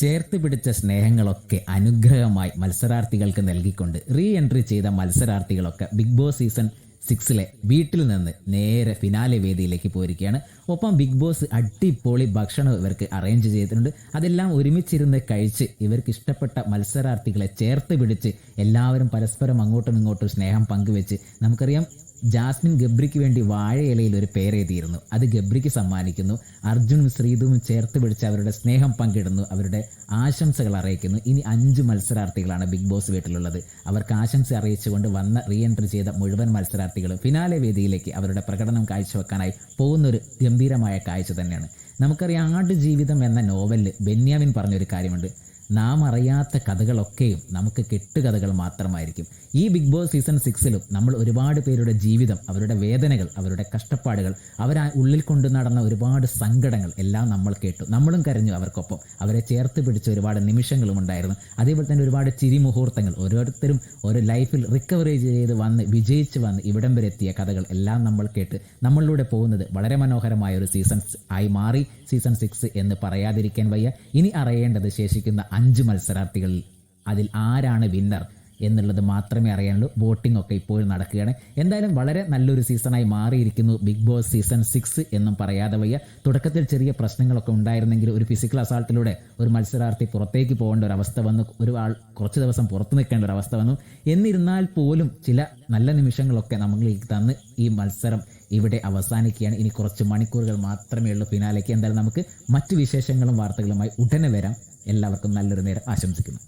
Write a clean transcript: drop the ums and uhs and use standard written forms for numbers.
ചേർത്ത് പിടിച്ച സ്നേഹങ്ങളൊക്കെ അനുഗ്രഹമായി മത്സരാർത്ഥികൾക്ക് നൽകിക്കൊണ്ട് റീ എൻട്രി ചെയ്ത മത്സരാർത്ഥികളൊക്കെ ബിഗ് ബോസ് സീസൺ 6 വീട്ടിൽ നിന്ന് നേരെ ഫിനാലെ വേദിയിലേക്ക് പോയിരിക്കുകയാണ്. ഒപ്പം ബിഗ് ബോസ് അടിപൊളി ഭക്ഷണം ഇവർക്ക് അറേഞ്ച് ചെയ്തിട്ടുണ്ട്. അതെല്ലാം ഒരുമിച്ചിരുന്ന് കഴിച്ച് ഇവർക്ക് ഇഷ്ടപ്പെട്ട മത്സരാർത്ഥികളെ ചേർത്ത് പിടിച്ച് എല്ലാവരും പരസ്പരം അങ്ങോട്ടും ഇങ്ങോട്ടും സ്നേഹം പങ്കുവെച്ച്, നമുക്കറിയാം ജാസ്മിൻ ഗബ്രിക്ക് വേണ്ടി വാഴയിലയിൽ ഒരു പേരെഴുതിയിരുന്നു. അത് ഗബ്രിക്ക് സമ്മാനിക്കുന്നു. അർജുനും ശ്രീതുവും ചേർത്ത് പിടിച്ച് അവരുടെ സ്നേഹം പങ്കിടുന്നു, അവരുടെ ആശംസകൾ അറിയിക്കുന്നു. ഇനി 5 മത്സരാർത്ഥികളാണ് ബിഗ് ബോസ് വീട്ടിലുള്ളത്. അവർക്ക് ആശംസ അറിയിച്ചുകൊണ്ട് വന്ന റീ എൻട്രി ചെയ്ത മുഴുവൻ മത്സരാർത്ഥികളും ഫിനാലെ വേദിയിലേക്ക് അവരുടെ പ്രകടനം കാഴ്ചവെക്കാനായി പോകുന്നൊരു ഗംഭീരമായ കാഴ്ച തന്നെയാണ്. നമുക്കറിയാം, ആടുജീവിതം എന്ന നോവലിൽ ബെന്യാമിൻ പറഞ്ഞൊരു കാര്യമുണ്ട്: നാം അറിയാത്ത കഥകളൊക്കെയും നമുക്ക് കെട്ടുകഥകൾ മാത്രമായിരിക്കും. ഈ ബിഗ് ബോസ് സീസൺ 6 നമ്മൾ ഒരുപാട് പേരുടെ ജീവിതം, അവരുടെ വേദനകൾ, അവരുടെ കഷ്ടപ്പാടുകൾ, ഉള്ളിൽ കൊണ്ടു നടന്ന ഒരുപാട് സങ്കടങ്ങൾ എല്ലാം നമ്മൾ കേട്ടു. നമ്മളും കരഞ്ഞു അവർക്കൊപ്പം. അവരെ ചേർത്ത് പിടിച്ച ഒരുപാട് നിമിഷങ്ങളും ഉണ്ടായിരുന്നു. അതേപോലെ തന്നെ ഒരുപാട് ചിരി മുഹൂർത്തങ്ങൾ, ഓരോരുത്തരും ഒരു ലൈഫിൽ റിക്കവറി ചെയ്ത് വന്ന് വിജയിച്ച് വന്ന് ഇവിടം വരെ എത്തിയ കഥകൾ എല്ലാം നമ്മൾ കേട്ട് നമ്മളിലൂടെ പോകുന്നത് വളരെ മനോഹരമായ ഒരു സീസൺ ആയി മാറി സീസൺ 6 എന്ന് പറയാതിരിക്കാൻ വയ്യ. ഇനി അറിയേണ്ടത് ശേഷിക്കുന്ന 5 മത്സരാർത്ഥികളിൽ അതിൽ ആരാണ് വിന്നർ എന്നുള്ളത് മാത്രമേ അറിയാനുള്ളൂ. വോട്ടിംഗ് ഒക്കെ ഇപ്പോഴും നടക്കുകയാണ്. എന്തായാലും വളരെ നല്ലൊരു സീസണായി മാറിയിരിക്കുന്നു ബിഗ് ബോസ് സീസൺ 6 എന്നും പറയാതെ വയ്യ. തുടക്കത്തിൽ ചെറിയ പ്രശ്നങ്ങളൊക്കെ ഉണ്ടായിരുന്നെങ്കിൽ ഒരു ഫിസിക്കൽ അസാൾട്ടിലൂടെ ഒരു മത്സരാർത്ഥി പുറത്തേക്ക് പോകേണ്ട ഒരു അവസ്ഥ വന്നു, കുറച്ച് ദിവസം പുറത്തു നിൽക്കേണ്ട ഒരു അവസ്ഥ വന്നു. എന്നിരുന്നാൽ പോലും ചില നല്ല നിമിഷങ്ങളൊക്കെ നമ്മളിലേക്ക് തന്ന് ഈ മത്സരം ഇവിടെ അവസാനിക്കുകയാണ്. ഇനി കുറച്ച് മണിക്കൂറുകൾ മാത്രമേ ഉള്ളൂ ഫിനാലേക്ക്. എന്തായാലും നമുക്ക് മറ്റു വിശേഷങ്ങളും വാർത്തകളുമായി ഉടനെ വരാം. എല്ലാവർക്കും നല്ലൊരു നേരം ആശംസിക്കുന്നു.